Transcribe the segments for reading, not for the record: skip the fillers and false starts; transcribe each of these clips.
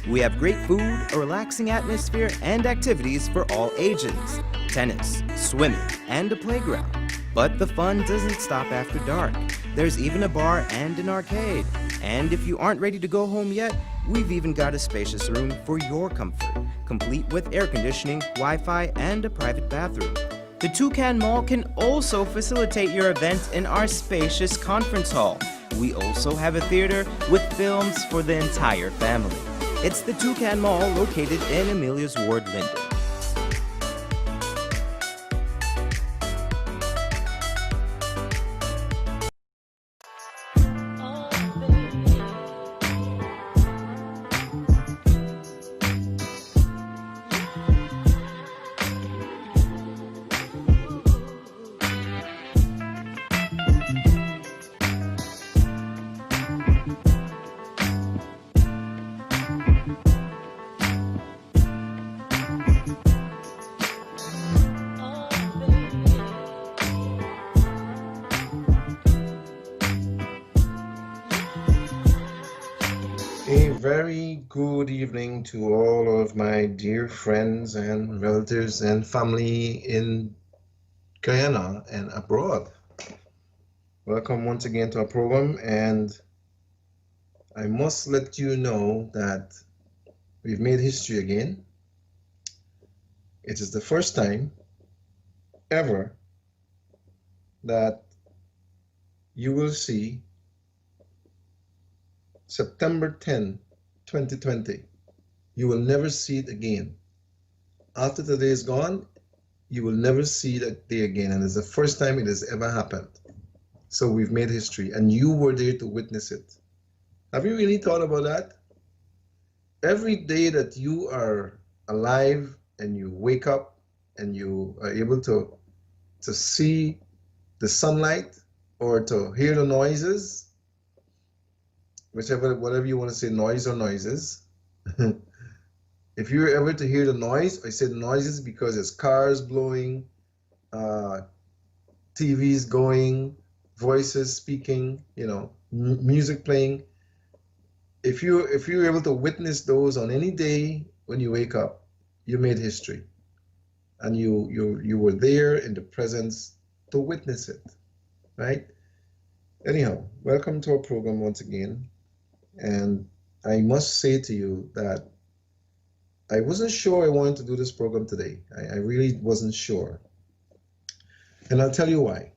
We have great food, a relaxing atmosphere, and activities for all ages. Tennis, swimming, and a playground. But the fun doesn't stop after dark. There's even a bar and an arcade. And if you aren't ready to go home yet, we've even got a spacious room for your comfort, complete with air conditioning, Wi-Fi, and a private bathroom. The Toucan Mall can also facilitate your event in our spacious conference hall. We also have a theater with films for the entire family. It's the Toucan Mall located in Amelia's Ward, Linden. A very good evening to all of my dear friends and relatives and family in Guyana and abroad. Welcome once again to our program, and I must let you know that we've made history again. It is the first time ever that you will see September 10, 2020. You will never see it again. After today is gone, you will never see that day again. And it's the first time it has ever happened. So we've made history, and you were there to witness it. Have you really thought about that? Every day that you are alive and you wake up and you are able to see the sunlight or to hear the noises, whatever you want to say, noise or noises. If you're ever to hear the noise, I said noises because it's cars blowing, TVs going, voices speaking, music playing. If you're able to witness those on any day when you wake up, you made history, and you were there in the presence to witness it, right? Anyhow, welcome to our program once again. And I must say to you that I wasn't sure I wanted to do this program today. I really wasn't sure. And I'll tell you why.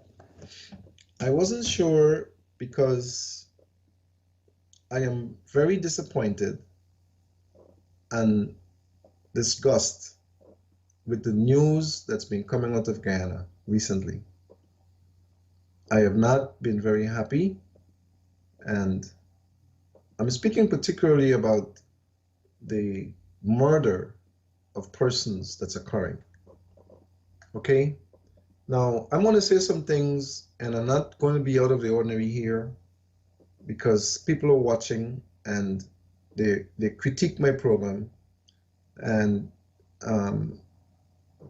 I wasn't sure because I am very disappointed and disgusted with the news that's been coming out of Guyana recently. I have not been very happy, and I'm speaking particularly about the murder of persons that's occurring. Okay? Now, I'm going to say some things, and I'm not going to be out of the ordinary here because people are watching and they critique my program, and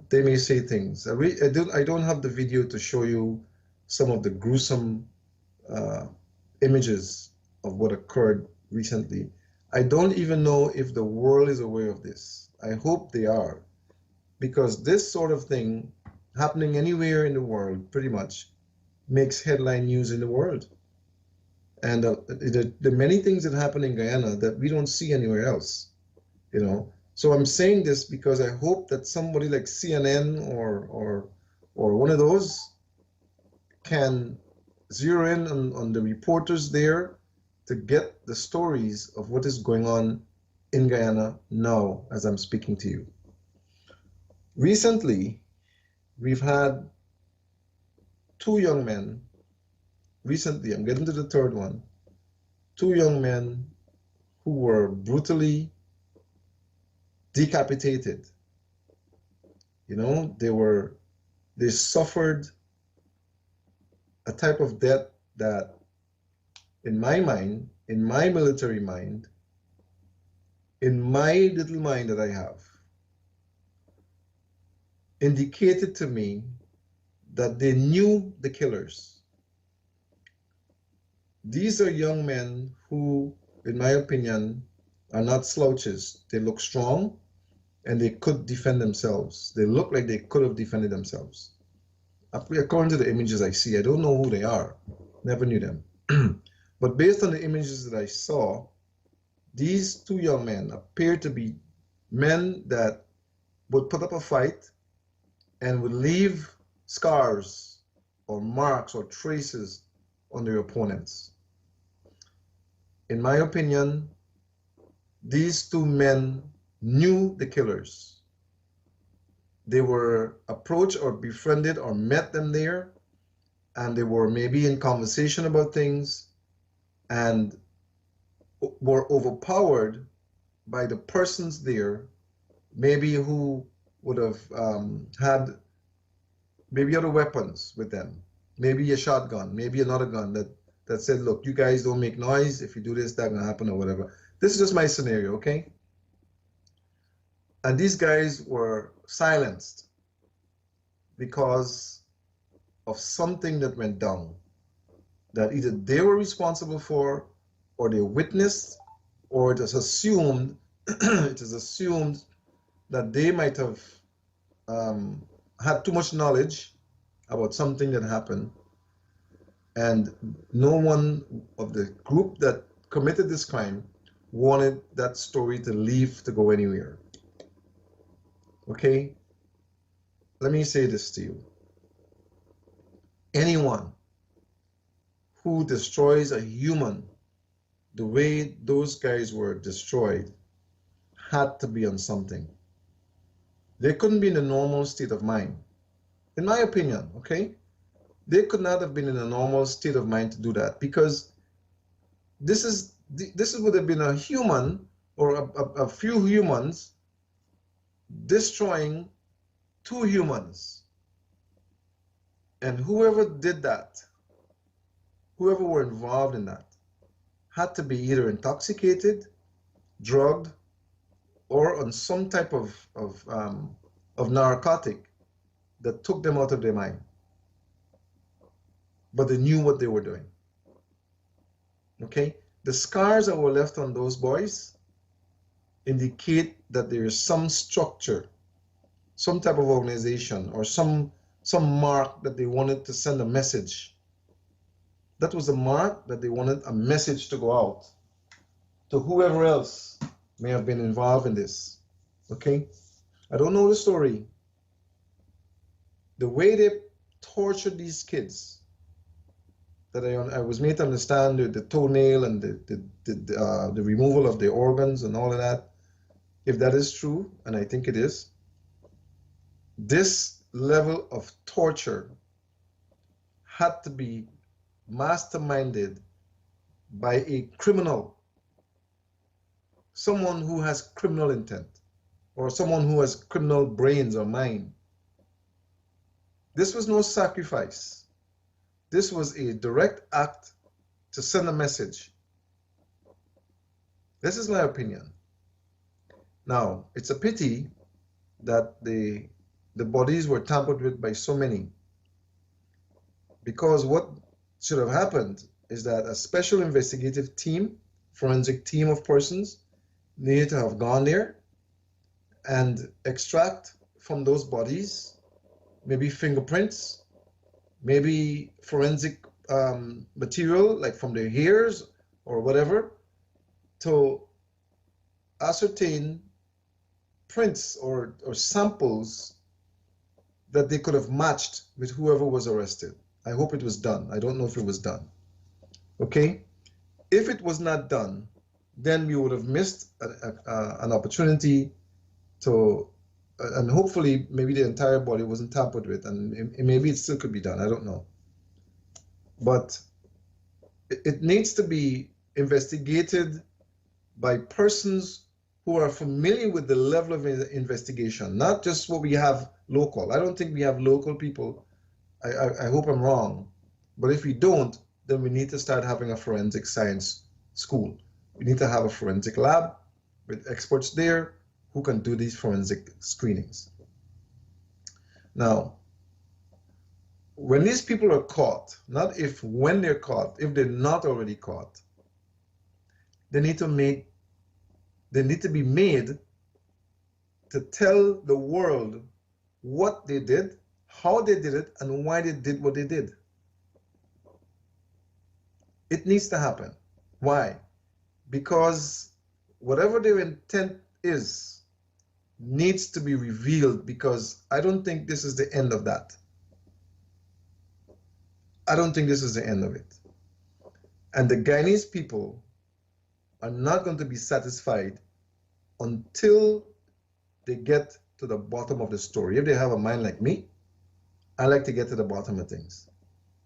they may say things. I don't have the video to show you some of the gruesome images of what occurred recently. I don't even know if the world is aware of this. I hope they are, because this sort of thing happening anywhere in the world pretty much makes headline news in the world. And the many things that happen in Guyana that we don't see anywhere else, So I'm saying this because I hope that somebody like CNN or one of those can zero in on the reporters there to get the stories of what is going on in Guyana now as I'm speaking to you. Recently, we've had two young men. Recently, I'm getting to the third one. Two young men who were brutally decapitated. They suffered a type of death that, in my mind, in my military mind, in my little mind that I have, indicated to me that they knew the killers. These are young men who, in my opinion, are not slouches. They look strong and they could defend themselves. They look like they could have defended themselves. According to the images I see, I don't know who they are. Never knew them. But based on the images that I saw, these two young men appear to be men that would put up a fight and would leave scars or marks or traces on their opponents. In my opinion, these two men knew the killers. They were approached or befriended or met them there, and they were maybe in conversation about things and were overpowered by the persons there, maybe who would have had maybe other weapons with them, maybe a shotgun, maybe another gun that said, look, you guys don't make noise. If you do this, that's going to happen or whatever. This is just my scenario, okay? And these guys were silenced because of something that went down that either they were responsible for or they witnessed, or it is assumed it is assumed that they might have had too much knowledge about something that happened, and no one of the group that committed this crime wanted that story to leave to go anywhere. Okay? Let me say this to you. Anyone who destroys a human the way those guys were destroyed had to be on something. They couldn't be in a normal state of mind. In my opinion, okay? They could not have been in a normal state of mind to do that, because this would have been a human or a few humans destroying two humans. And whoever did that, whoever were involved in that, had to be either intoxicated, drugged, or on some type of narcotic that took them out of their mind. But they knew what they were doing. Okay? The scars that were left on those boys indicate that there is some structure, some type of organization, or some mark that they wanted to send a message. That was a mark that they wanted a message to go out to whoever else may have been involved in this. Okay? I don't know the story. The way they tortured these kids, that I was made to understand the toenail and the removal of the organs and all of that, if that is true, and I think it is, this level of torture had to be masterminded by a criminal, someone who has criminal intent, or someone who has criminal brains or mind. This was no sacrifice. This was a direct act to send a message. This is my opinion. Now, it's a pity that the bodies were tampered with by so many, because what should have happened is that a special investigative team, forensic team of persons, needed to have gone there and extract from those bodies maybe fingerprints, maybe forensic material like from their hairs or whatever, to ascertain prints or samples that they could have matched with whoever was arrested. I hope it was done. I don't know if it was done. Okay? If it was not done, then we would have missed an opportunity to, and hopefully maybe the entire body wasn't tampered with, and maybe it still could be done. I don't know. But it needs to be investigated by persons who are familiar with the level of investigation, not just what we have local. I don't think we have local people. I hope I'm wrong. But if we don't, then we need to start having a forensic science school. We need to have a forensic lab with experts there who can do these forensic screenings. Now, when these people are caught, not if, when they're caught, if they're not already caught, they need to make They need to be made to tell the world what they did, how they did it, and why they did what they did. It needs to happen. Why? Because whatever their intent is needs to be revealed, because I don't think this is the end of that. I don't think this is the end of it. And the Guyanese people are not going to be satisfied until they get to the bottom of the story. If they have a mind like me, I like to get to the bottom of things.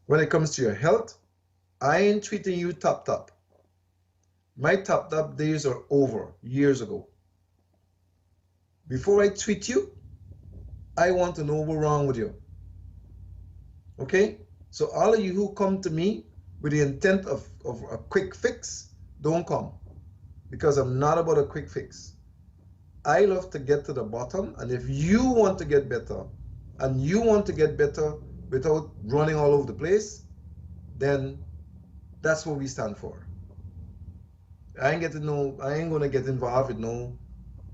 When it comes to your health, I ain't treating you top. My top days are over years ago. Before I treat you, I want to know what's wrong with you. Okay? So all of you who come to me with the intent of a quick fix, don't come. Because I'm not about a quick fix. I love to get to the bottom, and if you want to get better, and you want to get better without running all over the place, then that's what we stand for. I ain't gonna get involved with no,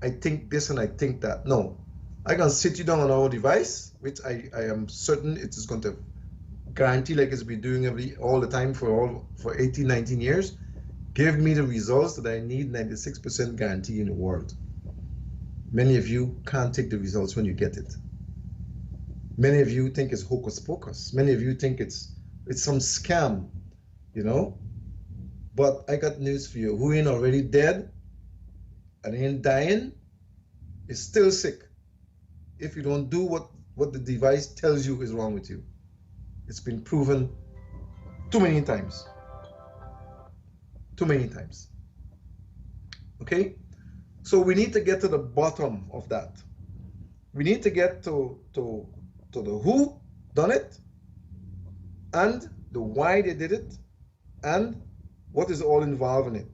I think this and I think that. No. I can sit you down on our device, which I am certain it is going to guarantee, like it's been doing all the time for 18, 19 years. Give me the results that I need, 96% guarantee in the world. Many of you can't take the results when you get it. Many of you think it's hocus pocus. Many of you think it's some scam, you know? But I got news for you. Who ain't already dead and ain't dying is still sick if you don't do what the device tells you is wrong with you. It's been proven too many times. Too many times. Okay? So we need to get to the bottom of that. We need to get to the who done it, and the why they did it, and what is all involved in it.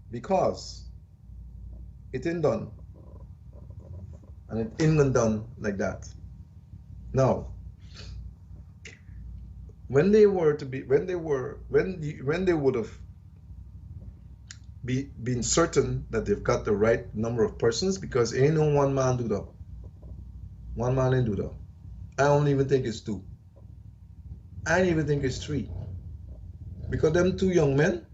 Because it ain't done. And it ain't done like that. Now, when they would have been certain that they've got the right number of persons, because ain't no one man do that. One man ain't do that. I don't even think it's two. I don't even think it's three. Because them two young men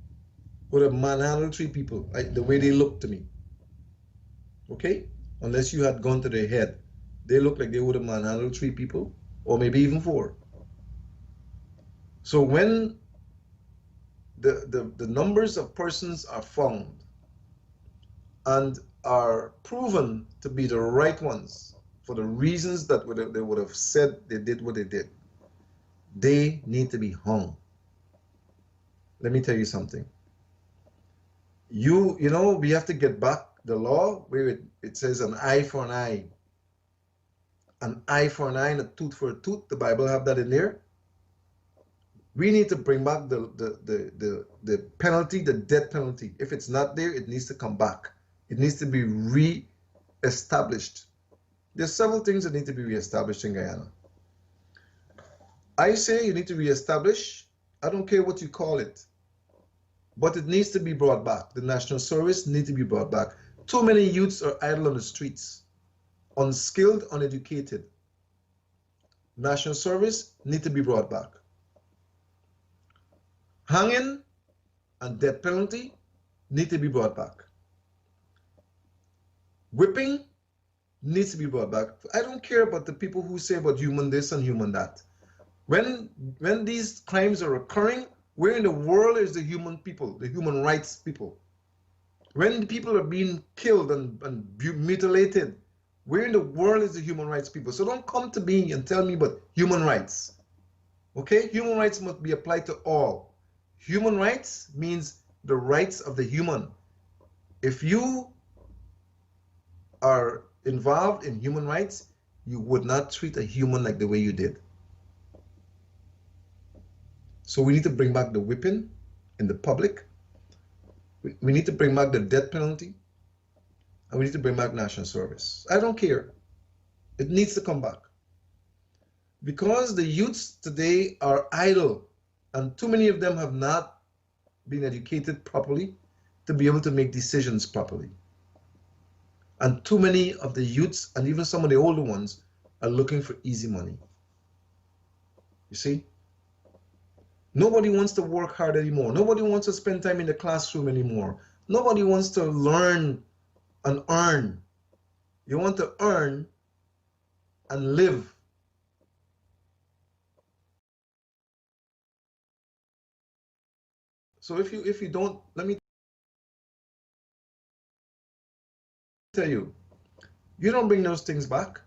would have manhandled three people, the way they look to me. Okay? Unless you had gone to their head. They look like they would have manhandled three people, or maybe even four. So when the numbers of persons are found and are proven to be the right ones for the reasons that they would have said they did what they did, they need to be hung. Let me tell you something. You know, we have to get back the law where it says an eye for an eye. An eye for an eye and a tooth for a tooth. The Bible have that in there. We need to bring back the penalty, the death penalty. If it's not there, it needs to come back. It needs to be re-established. There's several things that need to be re-established in Guyana. I say you need to re-establish. I don't care what you call it, but it needs to be brought back. The national service needs to be brought back. Too many youths are idle on the streets, unskilled, uneducated. National service need to be brought back. Hanging and death penalty need to be brought back. Whipping needs to be brought back. I don't care about the people who say about human this and human that. When these crimes are occurring, where in the world is the human people, the human rights people? When people are being killed and mutilated, where in the world is the human rights people? So don't come to me and tell me about human rights. Okay? Human rights must be applied to all. Human rights means the rights of the human. If you are involved in human rights, you would not treat a human like the way you did. So we need to bring back the whipping in the public. We need to bring back the death penalty. And we need to bring back national service. I don't care. It needs to come back. Because the youths today are idle, and too many of them have not been educated properly. to be able to make decisions properly. And too many of the youths and even some of the older ones are looking for easy money. You see? Nobody wants to work hard anymore. Nobody wants to spend time in the classroom anymore. Nobody wants to learn and earn. You want to earn and live. So if you don't, let me tell you, you don't bring those things back.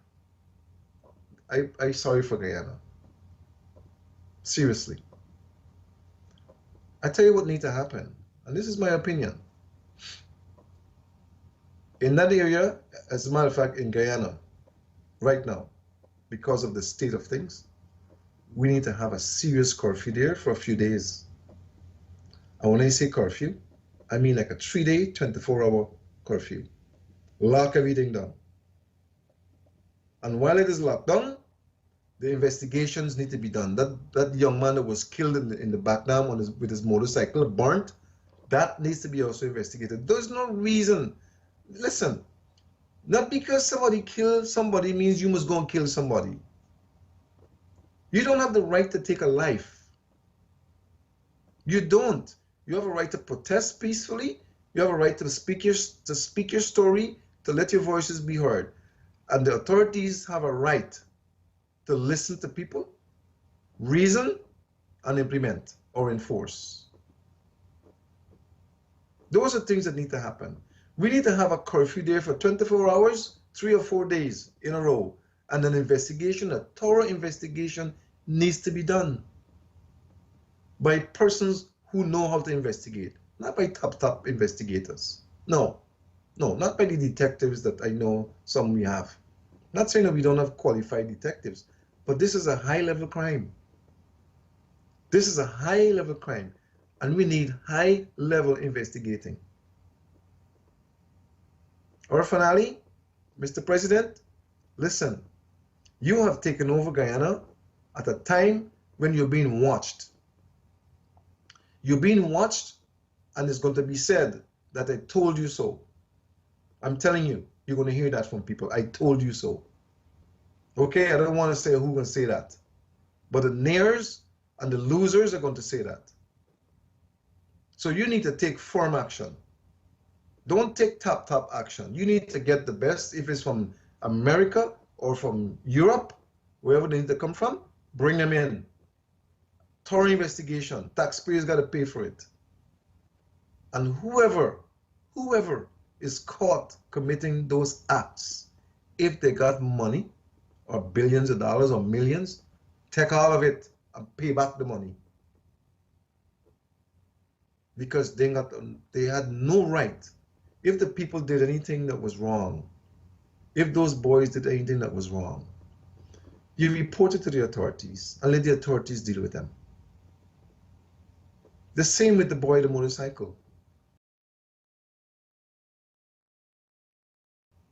I sorry for Guyana. Seriously. I tell you what needs to happen, and this is my opinion. In that area, as a matter of fact, in Guyana, right now, because of the state of things, we need to have a serious curfew there for a few days. And when I say curfew, I mean like a 3-day, 24-hour curfew. Lock everything down. And while it is locked down, the investigations need to be done. That young man that was killed in the Vietnam with his motorcycle, burnt, that needs to be also investigated. There's no reason. Listen, not because somebody killed somebody means you must go and kill somebody. You don't have the right to take a life. You don't. You have a right to protest peacefully. You have a right to speak your story, to let your voices be heard. And the authorities have a right to listen to people, reason, and implement or enforce. Those are things that need to happen. We need to have a curfew there for 24 hours, 3 or 4 days in a row. And an investigation, a thorough investigation, needs to be done by persons who know how to investigate, not by top investigators. No, not by the detectives that I know some we have. I'm not saying that we don't have qualified detectives, but this is a high-level crime. This is a high-level crime, and we need high-level investigating. Our finale, Mr. President, listen, you have taken over Guyana at a time when you're being watched. You're being watched, and it's going to be said that I told you so. I'm telling you, you're going to hear that from people. I told you so. Okay, I don't want to say who can say that. But the nares and the losers are going to say that. So you need to take firm action. Don't take top action. You need to get the best. If it's from America or from Europe, wherever they need to come from, bring them in. Thorough investigation. Taxpayers got to pay for it. And whoever is caught committing those acts, if they got money or billions of dollars or millions, take all of it and pay back the money. Because they had no right. If the people did anything that was wrong, if those boys did anything that was wrong, you report it to the authorities and let the authorities deal with them. The same with the boy on the motorcycle.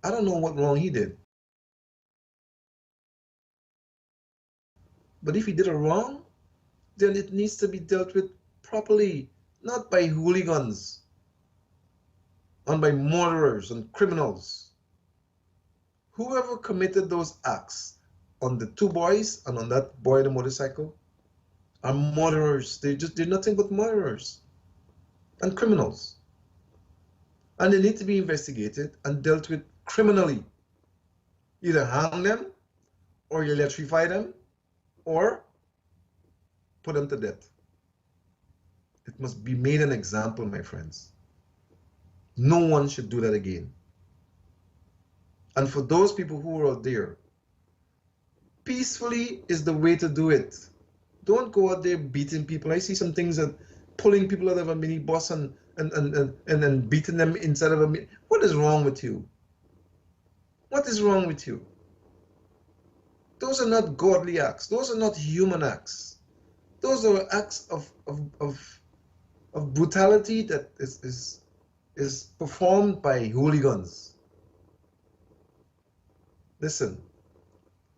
I don't know what wrong he did. But if he did a wrong, then it needs to be dealt with properly, not by hooligans and by murderers and criminals. Whoever committed those acts on the 2 boys and on that boy on the motorcycle are murderers. They're nothing but murderers and criminals. And they need to be investigated and dealt with criminally. Either hang them, or you electrify them, or put them to death. It must be made an example, my friends. No one should do that again. And for those people who are out there, peacefully is the way to do it. Don't go out there beating people. I see some things that pulling people out of a minibus and then beating them inside of a mini. What is wrong with you? What is wrong with you? Those are not godly acts. Those are not human acts. Those are acts of brutality that is performed by hooligans. Listen,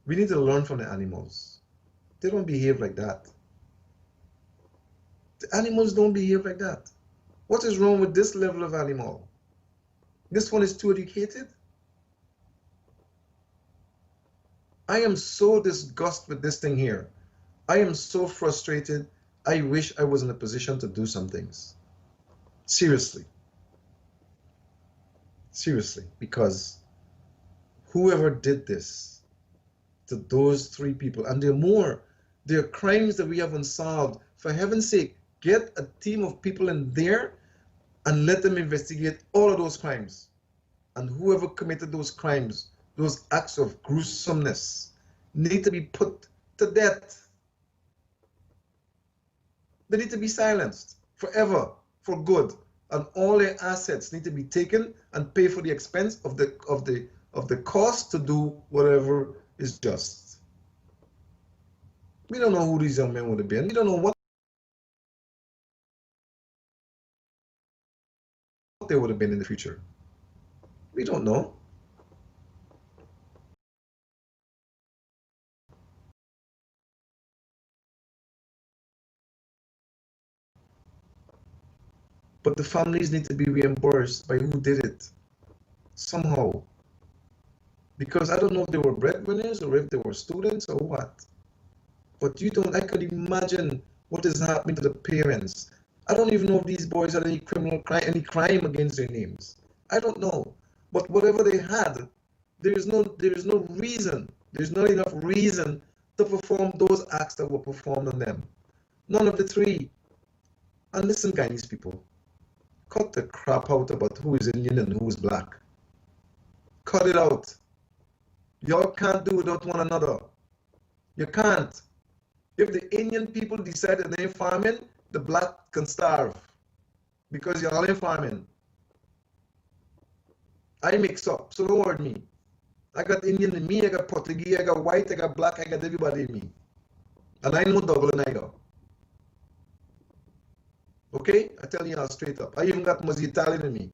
we need to learn from the animals. They don't behave like that. The animals don't behave like that. What is wrong with this level of animal? This one is too educated. I am so disgusted with this thing here. I am so frustrated. I wish I was in a position to do some things. Seriously. Seriously, because whoever did this to those three people, and there are more, there are crimes that we have unsolved. For heaven's sake, get a team of people in there and let them investigate all of those crimes. And whoever committed those crimes, those acts of gruesomeness, need to be put to death. They need to be silenced forever, for good, and all their assets need to be taken and pay for the expense of the cost to do whatever is just. We don't know who these young men would have been. We don't know what they would have been in the future. We don't know. But the families need to be reimbursed by who did it somehow. Because I don't know if they were breadwinners or if they were students or what. But I could imagine what is happening to the parents. I don't even know if these boys had any any crime against their names. I don't know. But whatever they had, there is no reason, there's not enough reason to perform those acts that were performed on them. None of the three. And listen, Guyanese people, cut the crap out about who is Indian and who is black. Cut it out. Y'all can't do without one another. You can't. If the Indian people decide that they're farming, the black can starve because y'all ain't farming. I mix up, so don't worry me. I got Indian in me, I got Portuguese, I got white, I got black, I got everybody in me. And I know double and I go. Okay? I tell y'all straight up. I even got most Italian in me.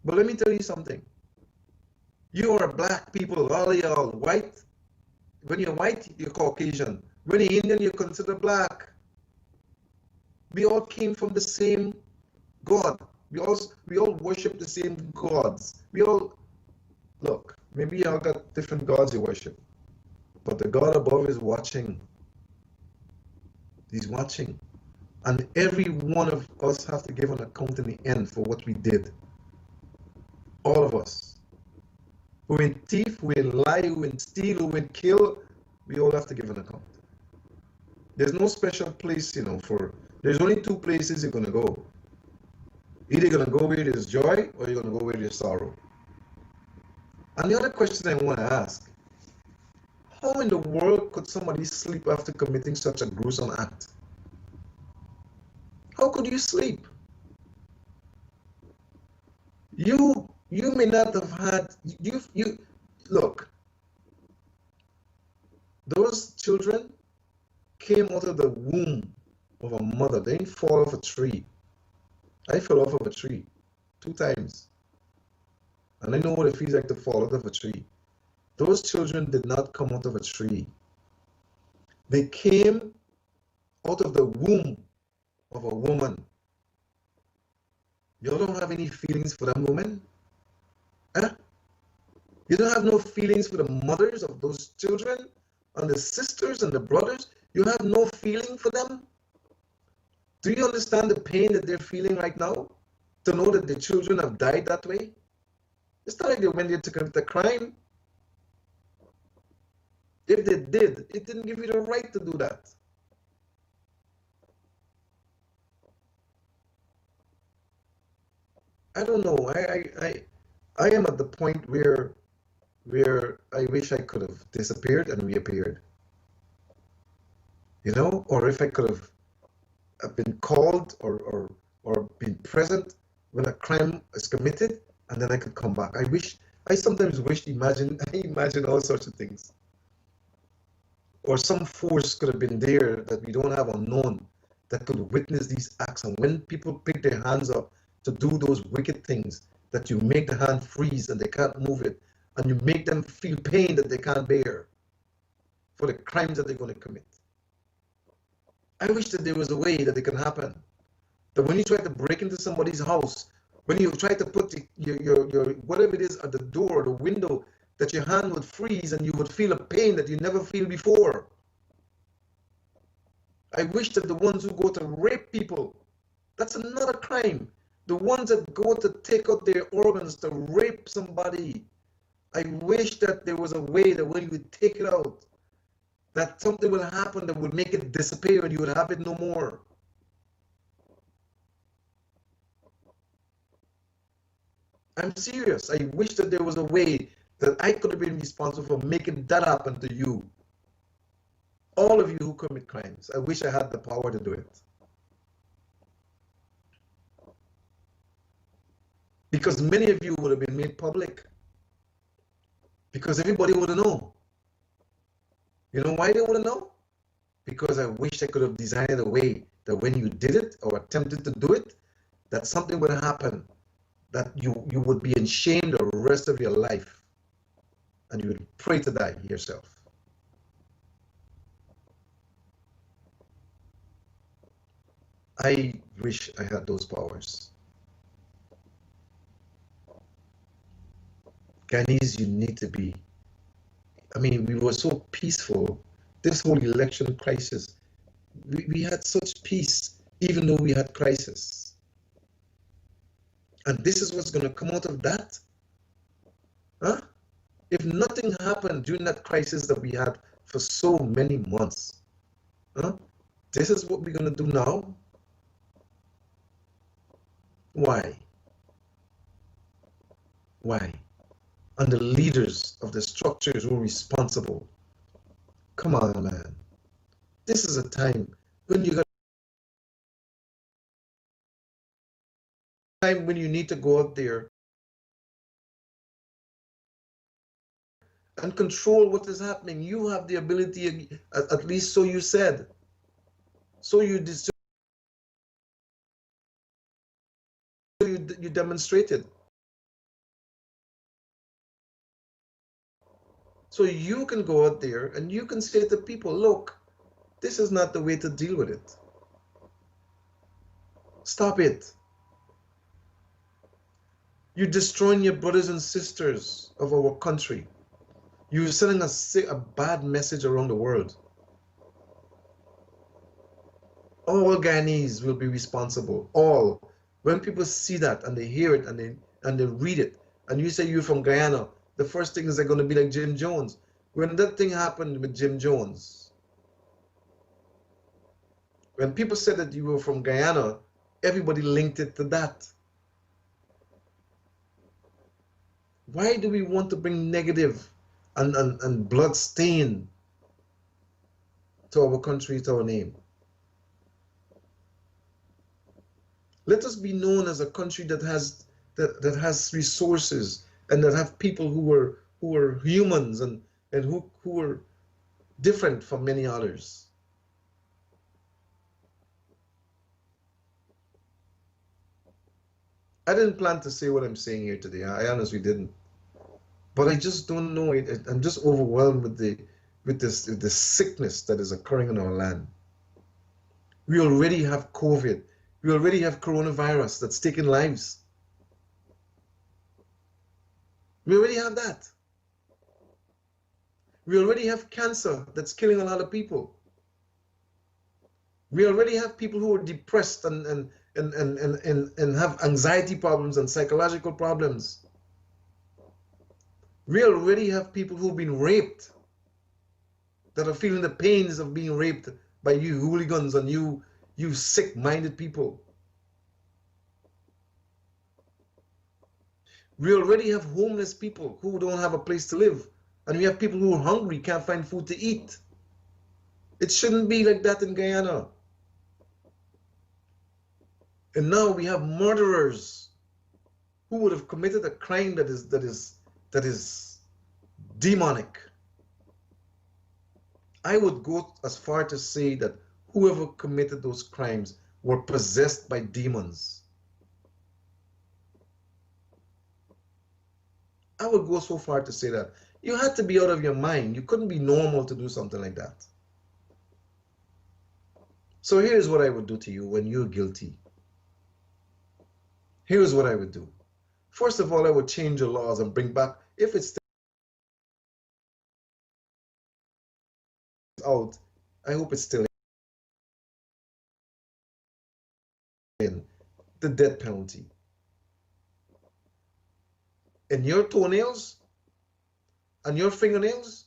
But let me tell you something. You are black people, all of y'all white. When you're white, you're Caucasian. When you're Indian, you're considered black. We all came from the same God. We all worship the same gods. We all, look, maybe y'all got different gods you worship. But the God above is watching. He's watching. And every one of us have to give an account in the end for what we did. All of us. Who in thief, who in lie, who in steal, who in kill, we all have to give an account. There's no special place, there's only two places you're going to go. Either you're going to go where there's joy or you're going to go where there's sorrow. And the other question I want to ask, how in the world could somebody sleep after committing such a gruesome act? How could you sleep? You may not have had, look, those children came out of the womb of a mother. They didn't fall off a tree. I fell off of a tree 2 times. And I know what it feels like to fall out of a tree. Those children did not come out of a tree. They came out of the womb of a woman. You don't have any feelings for that woman? Huh? You don't have no feelings for the mothers of those children and the sisters and the brothers? You have no feeling for them? Do you understand the pain that they're feeling right now? To know that the children have died that way? It's not like they went there to commit a crime. If they did, it didn't give you the right to do that. I don't know. I am at the point where I wish I could have disappeared and reappeared. Or if I could have been called or been present when a crime is committed, and then I could come back. I sometimes I imagine all sorts of things. Or some force could have been there that we don't have unknown that could witness these acts. And when people pick their hands up to do those wicked things, that you make the hand freeze and they can't move it, and you make them feel pain that they can't bear for the crimes that they're going to commit. I wish that there was a way that it can happen. That when you try to break into somebody's house, when you try to put your whatever it is at the door, the window, that your hand would freeze and you would feel a pain that you never feel before. I wish that the ones who go to rape people, that's another crime. The ones that go to take out their organs to rape somebody, I wish that there was a way that when you would take it out, that something will happen that would make it disappear and you would have it no more. I'm serious. I wish that there was a way that I could have been responsible for making that happen to you. All of you who commit crimes, I wish I had the power to do it. Because many of you would have been made public. Because everybody would have known. You know why they would have known? Because I wish I could have designed a way that when you did it or attempted to do it, that something would happen, that you would be ashamed the rest of your life, and you would pray to die yourself. I wish I had those powers. Guyanese, you need to be. I mean, we were so peaceful. This whole election crisis, we had such peace, even though we had crisis. And this is what's going to come out of that? Huh? If nothing happened during that crisis that we had for so many months, huh? This is what we're going to do now? Why? Why? And the leaders of the structures who are responsible. Come on, man. This is a time when you got time when you need to go out there and control what is happening. You have the ability, at least so you said. So you demonstrated. So you can go out there and you can say to people, look, this is not the way to deal with it. Stop it. You're destroying your brothers and sisters of our country. You're sending a bad message around the world. All Guyanese will be responsible. All. When people see that and they hear it and they read it, and you say you're from Guyana, the first thing is they're going to be like Jim Jones. When that thing happened with Jim Jones, when people said that you were from Guyana, everybody linked it to that. Why do we want to bring negative and blood stain to our country, to our name? Let us be known as a country that has resources and that have people who are humans and who are different from many others. I didn't plan to say what I'm saying here today. I honestly didn't. But I just don't know. I'm just overwhelmed with the sickness that is occurring in our land. We already have COVID. We already have coronavirus that's taking lives. We already have that. We already have cancer that's killing a lot of people. We already have people who are depressed and have anxiety problems and psychological problems. We already have people who've been raped, that are feeling the pains of being raped by you hooligans and you sick-minded people. We already have homeless people who don't have a place to live. And we have people who are hungry, can't find food to eat. It shouldn't be like that in Guyana. And now we have murderers who would have committed a crime that is demonic. I would go as far to say that whoever committed those crimes were possessed by demons. I would go so far to say that. You had to be out of your mind. You couldn't be normal to do something like that. So here's what I would do to you when you're guilty. Here's what I would do. First of all, I would change the laws and bring back, if it's still out, I hope it's still in, the death penalty. And your toenails and your fingernails,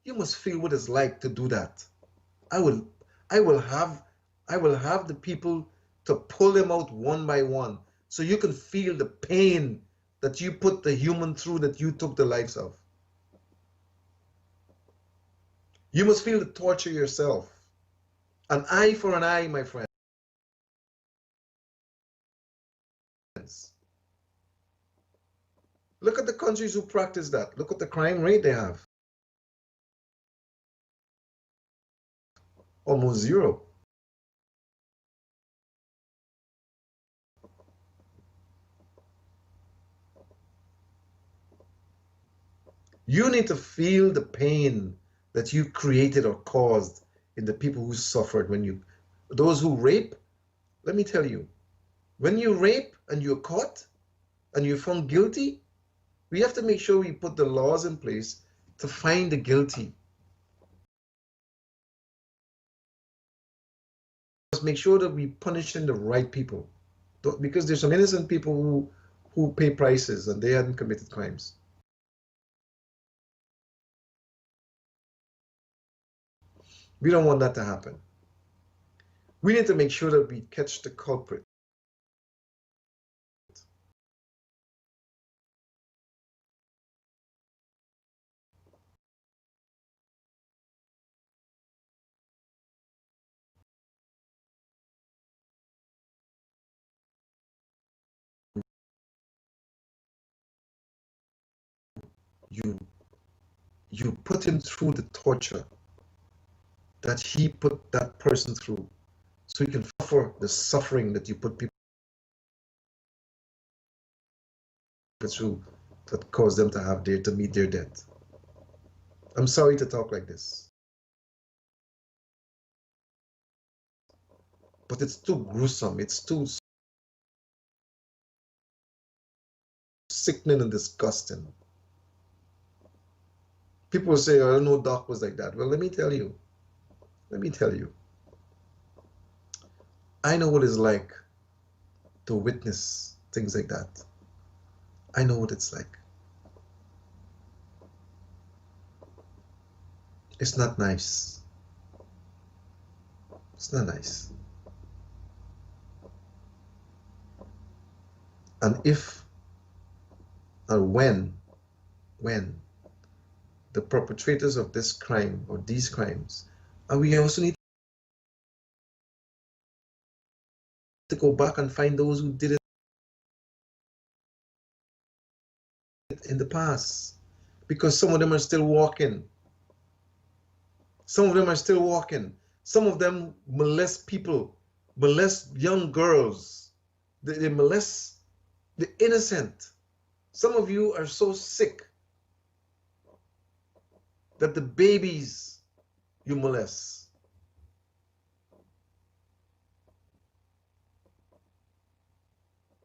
you must feel what it's like to do that. I will, I will have, I will have the people to pull them out one by one, so you can feel the pain that you put the human through, that you took the lives of. You must feel the torture yourself. An eye for an eye, my friends. Look at the countries who practice that. Look at the crime rate they have. Almost zero. You need to feel the pain that you created or caused in the people who suffered when you, those who rape. Let me tell you, when you rape and you're caught and you're found guilty, we have to make sure we put the laws in place to find the guilty. We must make sure that we punishing the right people, because there's some innocent people who pay prices and they hadn't committed crimes. We don't want that to happen. We need to make sure that we catch the culprit. You, you put him through the torture that he put that person through, so he can suffer the suffering that you put people through, that caused them to have to meet their death. I'm sorry to talk like this, but it's too gruesome. It's too sickening and disgusting. People say, "Oh, I don't know Doc was like that." Well, let me tell you. Let me tell you. I know what it's like to witness things like that. I know what it's like. It's not nice. It's not nice. And if and when the perpetrators of this crime or these crimes, and we also need to go back and find those who did it in the past, because some of them are still walking. Some of them are still walking. Some of them molest people, molest young girls. They molest the innocent. Some of you are so sick that the babies you molest.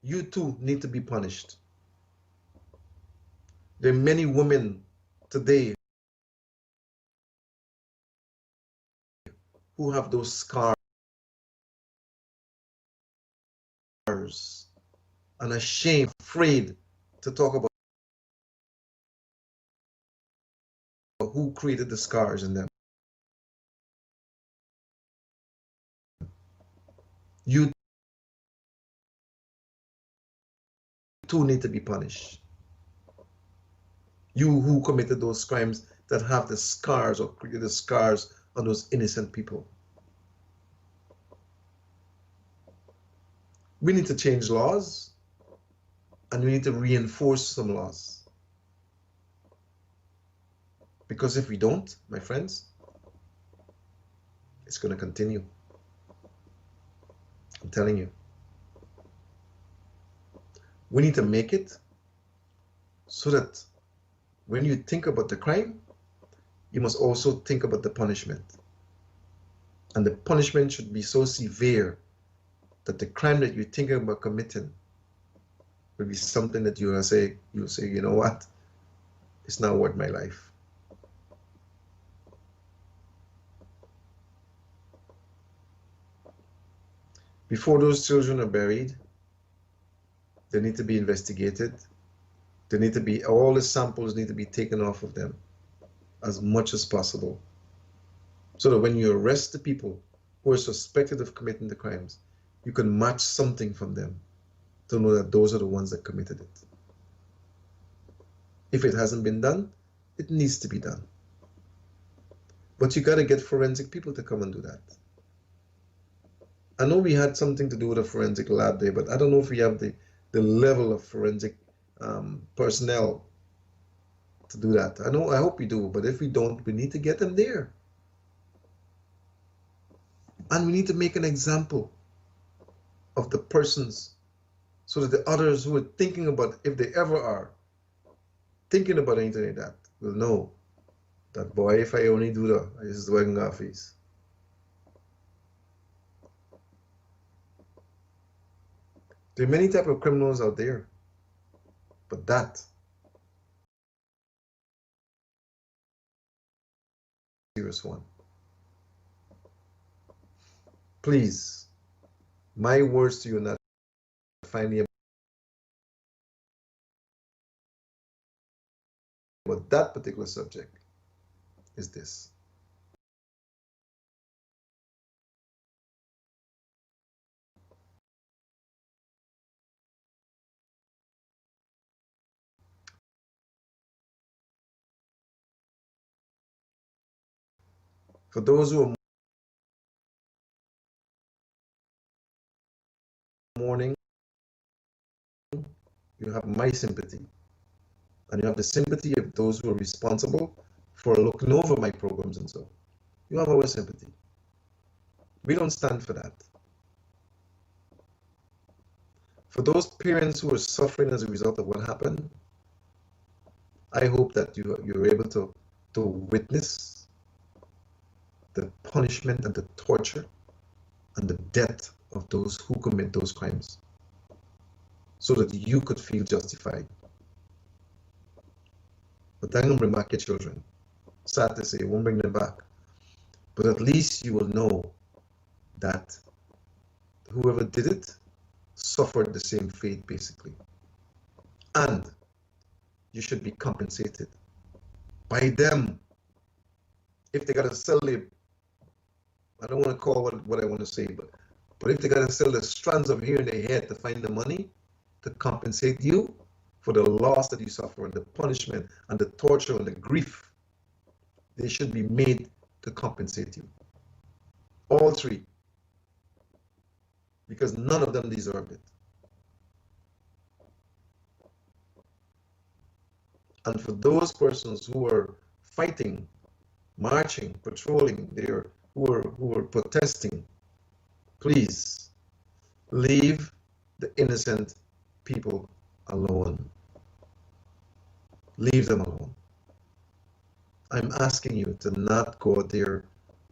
You too need to be punished. There are many women today who have those scars and are ashamed, afraid to talk about who created the scars in them. You too need to be punished. You who committed those crimes that have the scars or created the scars on those innocent people. We need to change laws, and we need to reinforce some laws. Because if we don't, my friends, it's going to continue. I'm telling you. We need to make it so that when you think about the crime, you must also think about the punishment. And the punishment should be so severe that the crime that you're thinking about committing will be something that you'll say, you know what, it's not worth my life. Before those children are buried, they need to be investigated. All the samples need to be taken off of them as much as possible. So that when you arrest the people who are suspected of committing the crimes, you can match something from them to know that those are the ones that committed it. If it hasn't been done, it needs to be done. But you got to get forensic people to come and do that. I know we had something to do with a forensic lab there, but I don't know if we have the level of forensic personnel to do that. I hope we do, but if we don't, we need to get them there. And we need to make an example of the persons so that the others who are thinking about, if they ever are thinking about anything like that, will know that, boy, if I only do that, this is working off face. There are many types of criminals out there, but that serious one. Please, my words to you not finally about that particular subject is this. For those who are mourning, you have my sympathy. And you have the sympathy of those who are responsible for looking over my programs and so. You have our sympathy. We don't stand for that. For those parents who are suffering as a result of what happened, I hope that you're able to witness the punishment and the torture and the death of those who commit those crimes so that you could feel justified. But I don't bring back your children. Sad to say, I won't bring them back. But at least you will know that whoever did it suffered the same fate, basically. And you should be compensated by them. If they got to sell the, I don't want to call what I want to say, but if they got to sell the strands of hair in their head to find the money to compensate you for the loss that you suffer and the punishment and the torture and the grief, they should be made to compensate you. All three. Because none of them deserved it. And for those persons who are fighting, marching, patrolling, who are protesting, please leave the innocent people alone. Leave them alone. I'm asking you to not go out there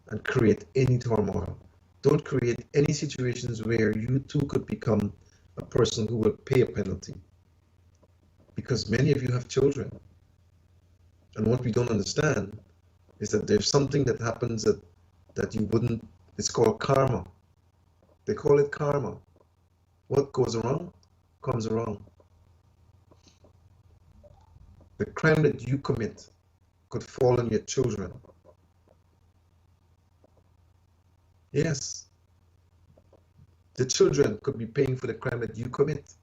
and create any turmoil. Don't create any situations where you too could become a person who will pay a penalty. Because many of you have children. And what we don't understand is that there's something that happens that you wouldn't, it's called karma. They call it karma. What goes wrong comes wrong. The crime that you commit could fall on your children. Yes. The children could be paying for the crime that you commit.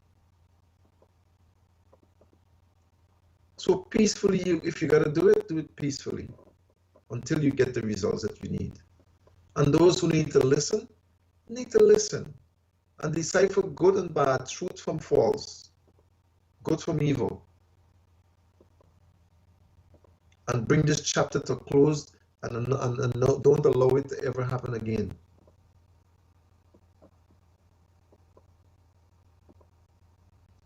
So peacefully, if you got to do it peacefully until you get the results that you need. And those who need to listen and decipher good and bad, truth from false, good from evil, and bring this chapter to a close and don't allow it to ever happen again.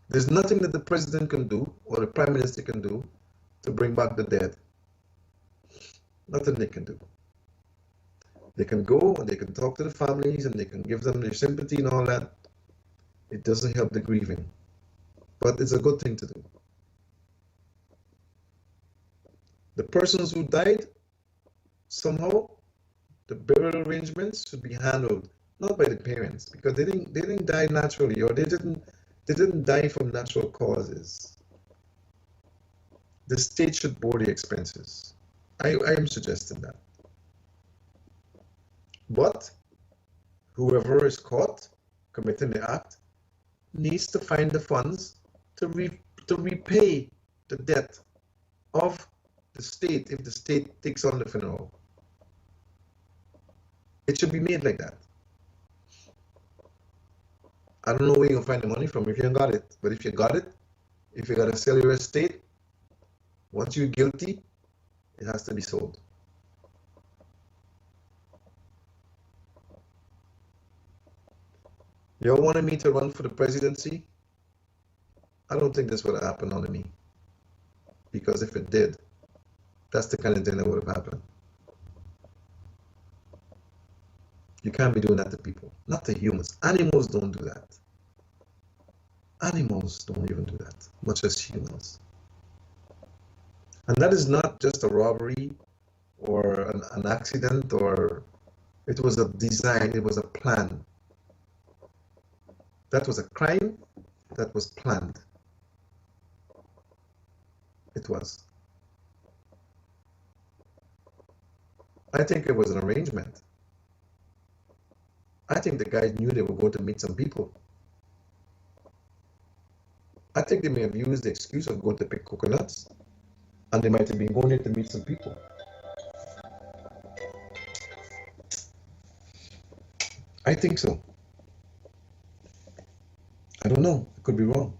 There's nothing that the president can do or the prime minister can do to bring back the dead. Nothing they can do. They can go and they can talk to the families and they can give them their sympathy and all that. It doesn't help the grieving, but it's a good thing to do. The persons who died, somehow, the burial arrangements should be handled not by the parents, because they didn't die naturally, or they didn't die from natural causes. The state should bore the expenses. I am suggesting that. But whoever is caught committing the act needs to find the funds to repay the debt of the state if the state takes on the funeral. It should be made like that. I don't know where you'll find the money from if you ain't got it. But if you got it, if you gotta sell your estate, once you're guilty, it has to be sold. Y'all wanted me to run for the presidency? I don't think this would have happened under me. Because if it did, that's the kind of thing that would have happened. You can't be doing that to people, not to humans. Animals don't do that. Animals don't even do that, much as humans. And that is not just a robbery or an accident, or it was a design, it was a plan. That was a crime that was planned. It was. I think it was an arrangement. I think the guys knew they were going to meet some people. I think they may have used the excuse of going to pick coconuts, and they might have been going there to meet some people. I think so. I don't know. I could be wrong.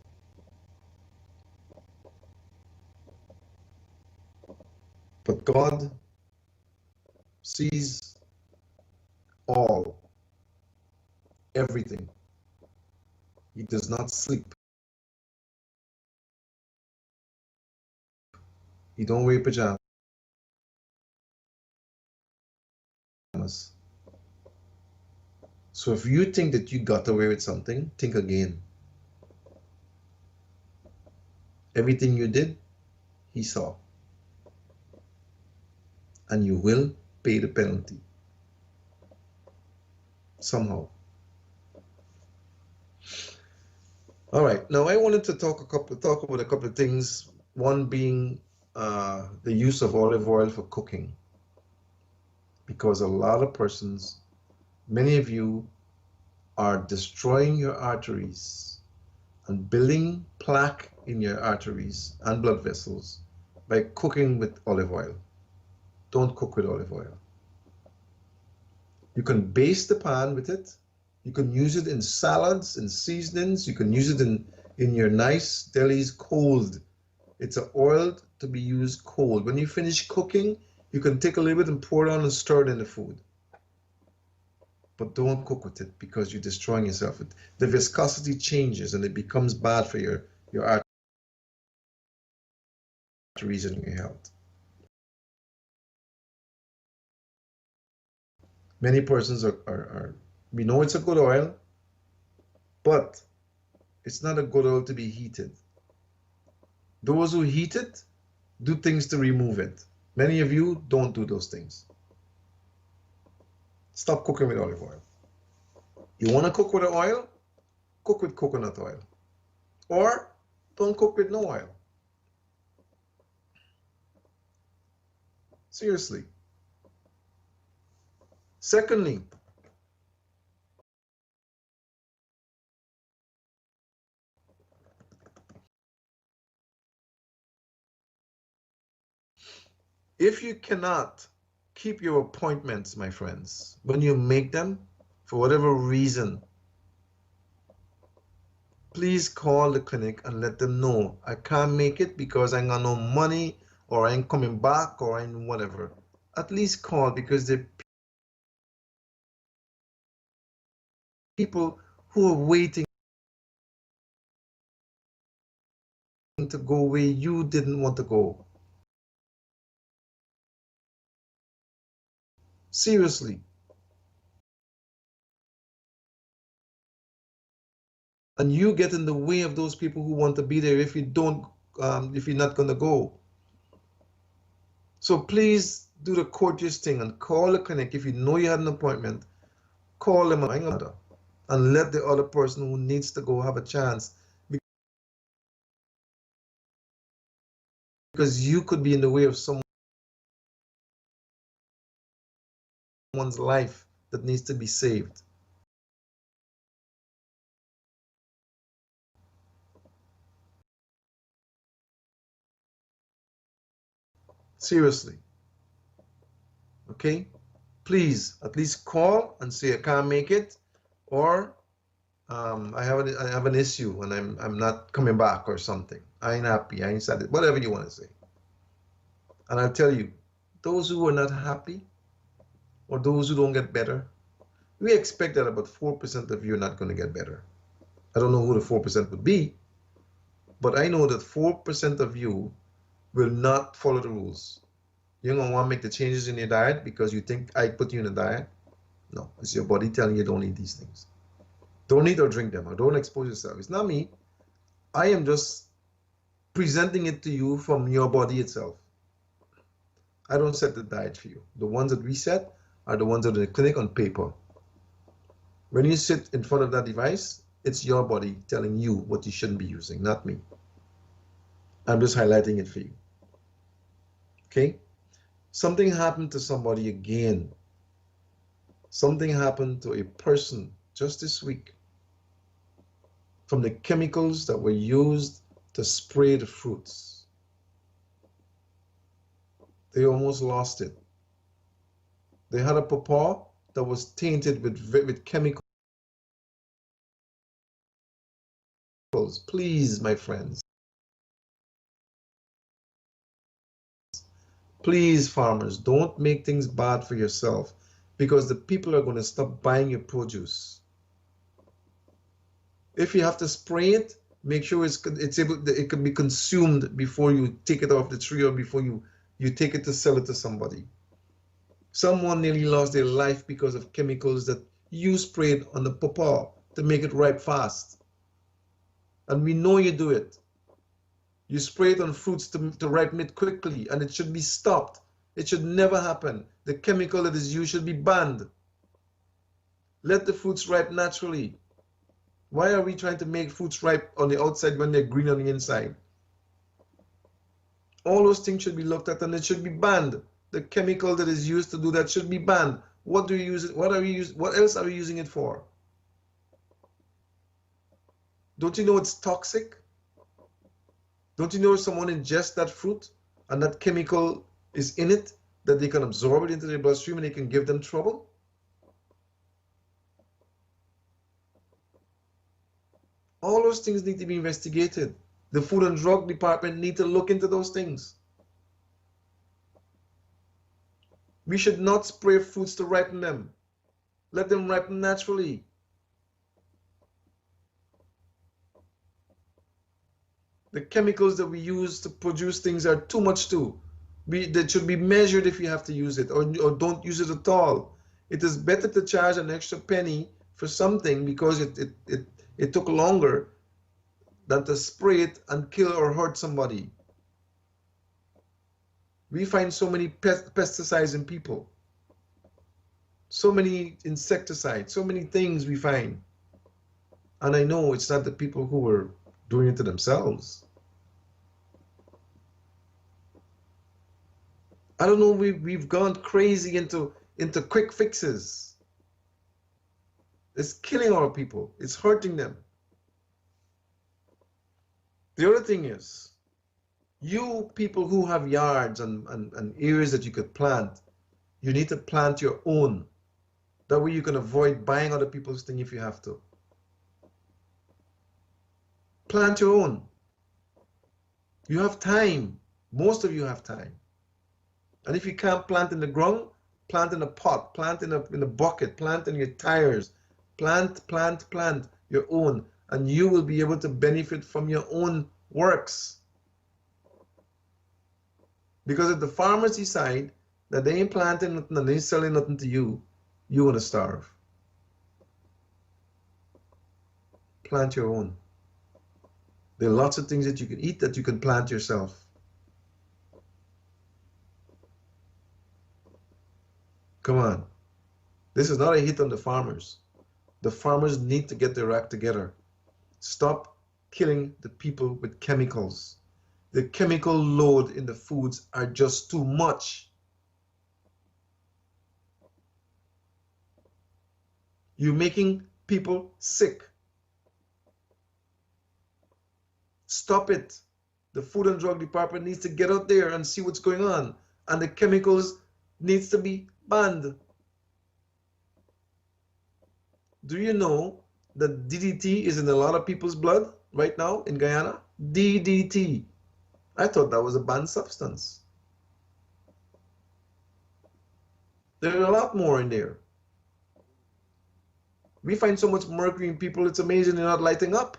But God sees all, everything. He does not sleep. He don't wear pajamas. So if you think that you got away with something, think again. Everything you did, he saw. And you will pay the penalty. Somehow. All right. Now I wanted to talk about a couple of things. One being the use of olive oil for cooking. Because a lot of persons, many of you, are destroying your arteries and building plaque in your arteries and blood vessels by cooking with olive oil. Don't cook with olive oil. You can baste the pan with it. You can use it in salads and seasonings. You can use it in your nice delis cold. It's an oil to be used cold. When you finish cooking, you can take a little bit and pour it on and stir it in the food. But don't cook with it because you're destroying yourself. The viscosity changes and it becomes bad for your arteries and your health. Many persons we know it's a good oil, but it's not a good oil to be heated. Those who heat it do things to remove it. Many of you don't do those things. Stop cooking with olive oil. You want to cook with oil? Cook with coconut oil. Or don't cook with no oil. Seriously. Secondly, if you cannot keep your appointments, my friends, when you make them, for whatever reason, please call the clinic and let them know I can't make it because I ain't got no money, or I ain't coming back, or I ain't whatever. At least call, because the people who are waiting to go where you didn't want to go. Seriously. and you get in the way of those people who want to be there if you don't, if you're not going to go. So please do the courteous thing and call the clinic. If you know you had an appointment, call them and let the other person who needs to go have a chance, because you could be in the way of someone's life that needs to be saved. Seriously. Okay? Please at least call and say I can't make it, or I have an issue and I'm not coming back or something. I ain't happy, I ain't sad, whatever you want to say. And I'll tell you, those who are not happy or those who don't get better, we expect that about 4% of you are not going to get better. I don't know who the 4% would be, but I know that 4% of you will not follow the rules. You're going to want to make the changes in your diet because you think I put you in a diet. No, it's your body telling you don't eat these things. Don't eat or drink them, or don't expose yourself. It's not me. I am just presenting it to you from your body itself. I don't set the diet for you. The ones that we set are the ones that are in the clinic on paper. When you sit in front of that device, it's your body telling you what you shouldn't be using, not me. I'm just highlighting it for you. Okay? Something happened to somebody again. Something happened to a person just this week from the chemicals that were used to spray the fruits. They almost lost it. They had a pawpaw that was tainted with chemicals. Please, my friends. Please, farmers, don't make things bad for yourself, because the people are going to stop buying your produce. If you have to spray it, make sure it can be consumed before you take it off the tree or before you take it to sell it to somebody. Someone nearly lost their life because of chemicals that you sprayed on the pawpaw to make it ripe fast. And we know you do it. You spray it on fruits to ripen it quickly, and it should be stopped. It should never happen. The chemical that is used should be banned. Let the fruits ripe naturally. Why are we trying to make fruits ripe on the outside when they're green on the inside? All those things should be looked at, and it should be banned. The chemical that is used to do that should be banned. What do you use it? What else are we using it for? Don't you know it's toxic? Don't you know if someone ingests that fruit and that chemical is in it, that they can absorb it into their bloodstream and it can give them trouble? All those things need to be investigated. The Food and Drug Department need to look into those things. We should not spray fruits to ripen them. Let them ripen naturally. The chemicals that we use to produce things are too much too. That should be measured if you have to use it, or don't use it at all. It is better to charge an extra penny for something because it took longer than to spray it and kill or hurt somebody. We find so many pesticides in people, so many insecticides, so many things we find. And I know it's not the people who are doing it to themselves. I don't know, we've gone crazy into quick fixes. It's killing our people. It's hurting them. The other thing is, you people who have yards and areas that you could plant, you need to plant your own. That way you can avoid buying other people's things if you have to. Plant your own. You have time. Most of you have time. And if you can't plant in the ground, plant in a pot, plant in a bucket, plant in your tires. Plant your own, and you will be able to benefit from your own works. Because if the farmers decide that they ain't planting nothing and they ain't selling nothing to you, you're going to starve. plant your own. There are lots of things that you can eat that you can plant yourself. Come on. This is not a hit on the farmers. The farmers need to get their act together. Stop killing the people with chemicals. The chemical load in the foods are just too much. You're making people sick. Stop it. The Food and Drug Department needs to get out there and see what's going on. And the chemicals needs to be banned. Do you know that DDT is in a lot of people's blood right now in Guyana? DDT. I thought that was a banned substance. There's a lot more in there. We find so much mercury in people, it's amazing they're not lighting up.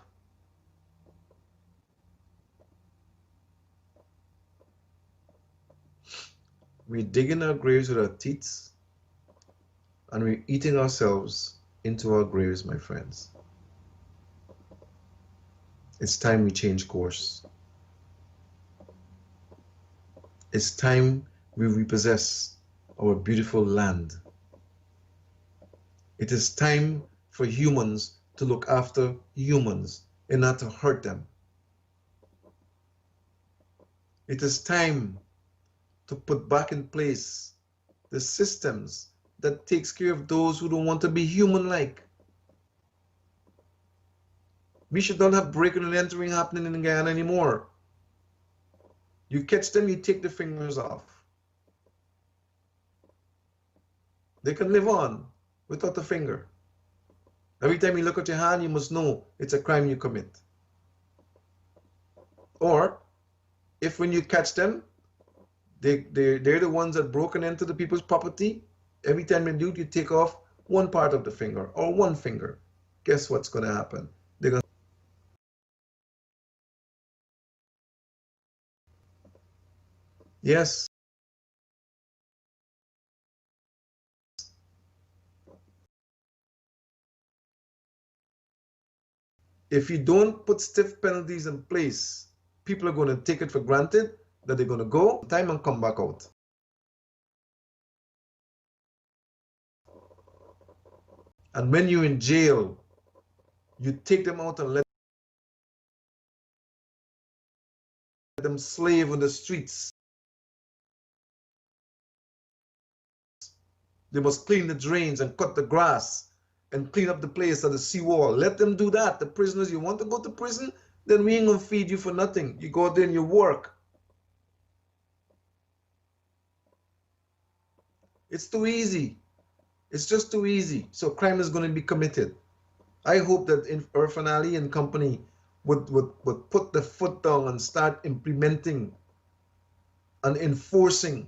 We're digging our graves with our teeth, and we're eating ourselves into our graves, my friends. It's time we change course. It's time we repossess our beautiful land. It is time for humans to look after humans and not to hurt them. It is time to put back in place the systems that takes care of those who don't want to be human-like. We should not have breaking and entering happening in Guyana anymore. You catch them, you take the fingers off. They can live on without a finger. Every time you look at your hand, you must know it's a crime you commit. Or, if when you catch them, they're the ones that broken into the people's property, every time you do, you take off one part of the finger or one finger. Guess what's going to happen? They're going to... Yes. If you don't put stiff penalties in place, people are going to take it for granted that they're going to go time and come back out. And when you're in jail, you take them out and let them slave on the streets. They must clean the drains and cut the grass and clean up the place at the seawall. Let them do that. The prisoners, you want to go to prison? Then we ain't going to feed you for nothing. You go out there and you work. It's too easy. It's just too easy. So crime is going to be committed. I hope that Irfan Ali and company would put the foot down and start implementing and enforcing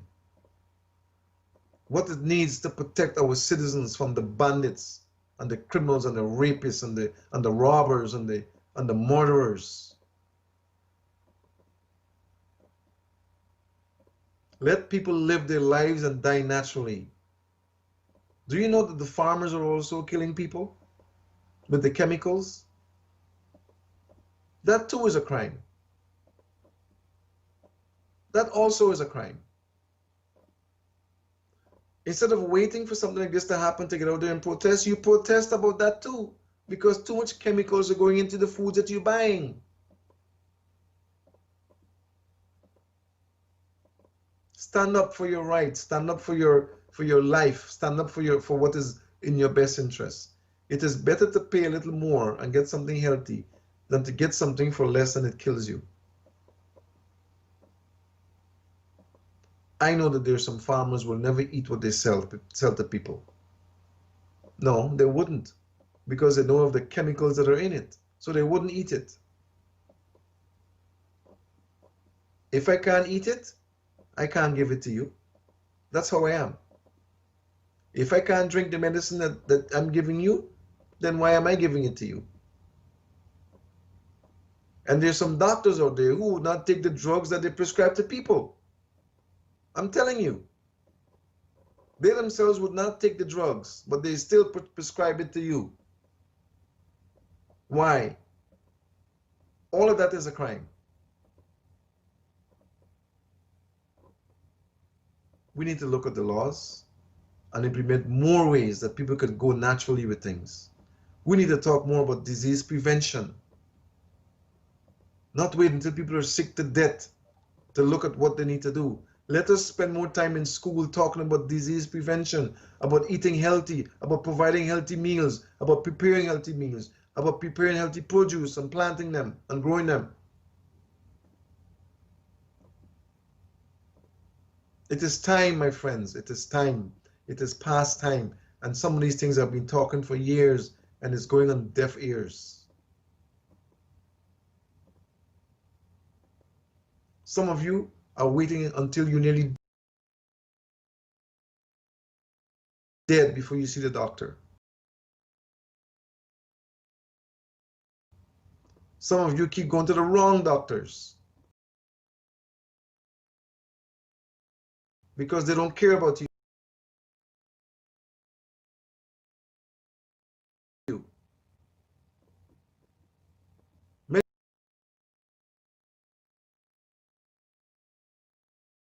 what it needs to protect our citizens from the bandits and the criminals and the rapists and the robbers and the murderers. Let people live their lives and die naturally. Do you know that the farmers are also killing people with the chemicals? That too is a crime. That also is a crime. Instead of waiting for something like this to happen to get out there and protest, you protest about that too, because too much chemicals are going into the foods that you're buying. Stand up for your rights. Stand up for your life. Stand up for what is in your best interest. It is better to pay a little more and get something healthy than to get something for less and it kills you. I know that there's some farmers will never eat what they sell to people. No, they wouldn't, because they know of the chemicals that are in it, so they wouldn't eat it. If I can't eat it, I can't give it to you. That's how I am. If I can't drink the medicine that I'm giving you, then why am I giving it to you? And there's some doctors out there who would not take the drugs that they prescribe to people. I'm telling you. They themselves would not take the drugs, but they still prescribe it to you. Why? All of that is a crime. We need to look at the laws and implement more ways that people could go naturally with things. We need to talk more about disease prevention. Not wait until people are sick to death to look at what they need to do. Let us spend more time in school talking about disease prevention, about eating healthy, about providing healthy meals, about preparing healthy meals, about preparing healthy produce and planting them and growing them. It is time, my friends. It is time. It is past time. And some of these things I've been talking for years and it's going on deaf ears. Some of you are waiting until you're nearly dead before you see the doctor. Some of you keep going to the wrong doctors because they don't care about you.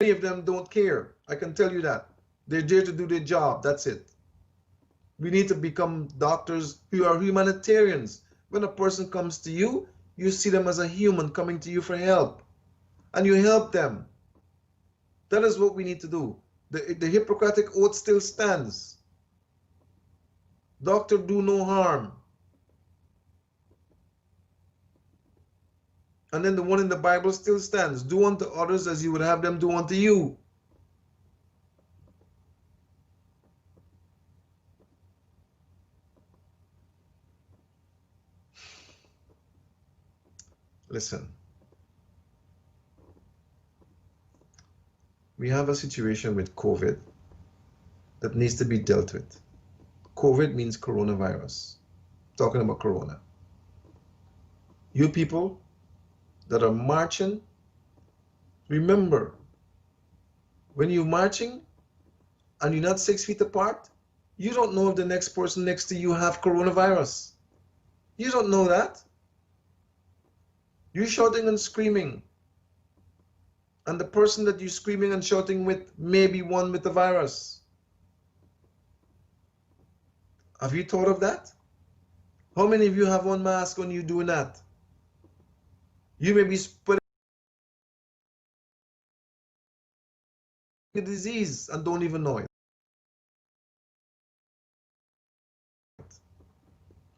Many of them don't care. I can tell you that. They're there to do their job. That's it. We need to become doctors who are humanitarians. When a person comes to you, you see them as a human coming to you for help. And you help them. That is what we need to do. The Hippocratic Oath still stands. Doctor, do no harm. And then the one in the Bible still stands. Do unto others as you would have them do unto you. Listen. We have a situation with COVID that needs to be dealt with. COVID means coronavirus. Talking about corona. You people that are marching, remember, when you're marching and you're not 6 feet apart, you don't know if the next person next to you have coronavirus. You don't know that. You're shouting and screaming. And the person that you're screaming and shouting with may be one with the virus. Have you thought of that? How many of you have one mask when you're doing that? You may be spreading a disease and don't even know it.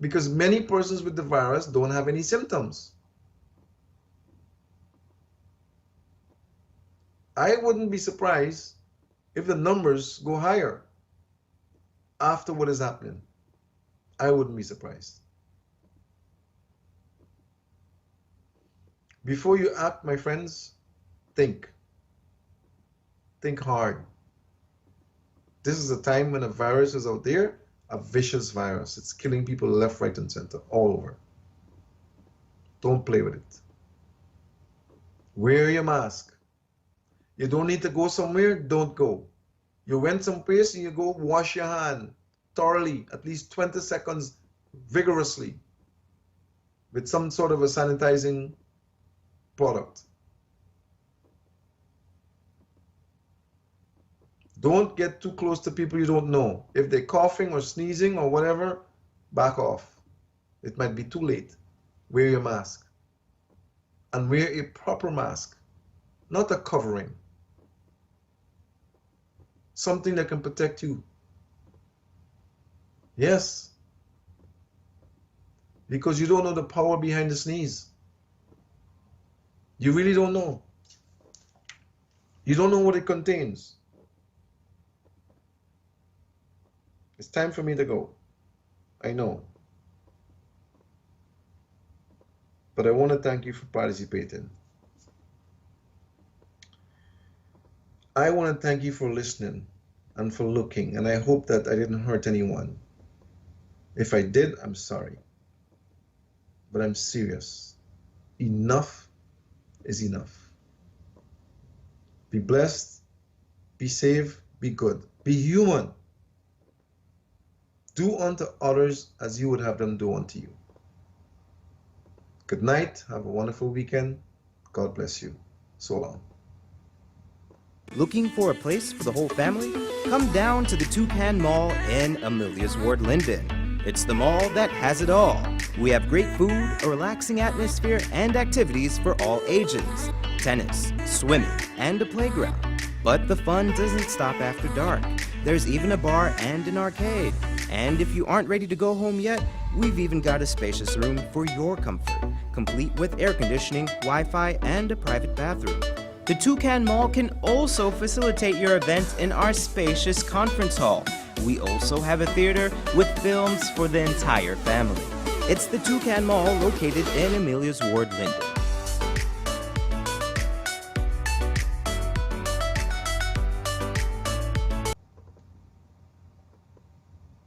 Because many persons with the virus don't have any symptoms. I wouldn't be surprised if the numbers go higher after what is happening. I wouldn't be surprised. Before you act, my friends, think. Think hard. This is a time when a virus is out there, a vicious virus. It's killing people left, right, and center, all over. Don't play with it. Wear your mask. You don't need to go somewhere, don't go. You went someplace and you go, wash your hand thoroughly, at least 20 seconds vigorously with some sort of a sanitizing product. Don't get too close to people you don't know. If they're coughing or sneezing or whatever, back off. It might be too late. Wear your mask. And wear a proper mask, not a covering. Something that can protect you. Yes. Because you don't know the power behind the sneeze. You really don't know. You don't know what it contains. It's time for me to go. I know. But I want to thank you for participating. I want to thank you for listening and for looking, and I hope that I didn't hurt anyone. If I did, I'm sorry. But I'm serious. Enough is enough. Be blessed, be safe, be good, be human. Do unto others as you would have them do unto you. Good night. Have a wonderful weekend. God bless you. So long. Looking for a place for the whole family? Come down to the Toucan Mall in Amelia's Ward, Linden. It's the mall that has it all. We have great food, a relaxing atmosphere, and activities for all ages. Tennis, swimming, and a playground. But the fun doesn't stop after dark. There's even a bar and an arcade. And if you aren't ready to go home yet, we've even got a spacious room for your comfort, complete with air conditioning, Wi-Fi, and a private bathroom. The Toucan Mall can also facilitate your event in our spacious conference hall. We also have a theater with films for the entire family. It's the Toucan Mall located in Amelia's Ward, Linden.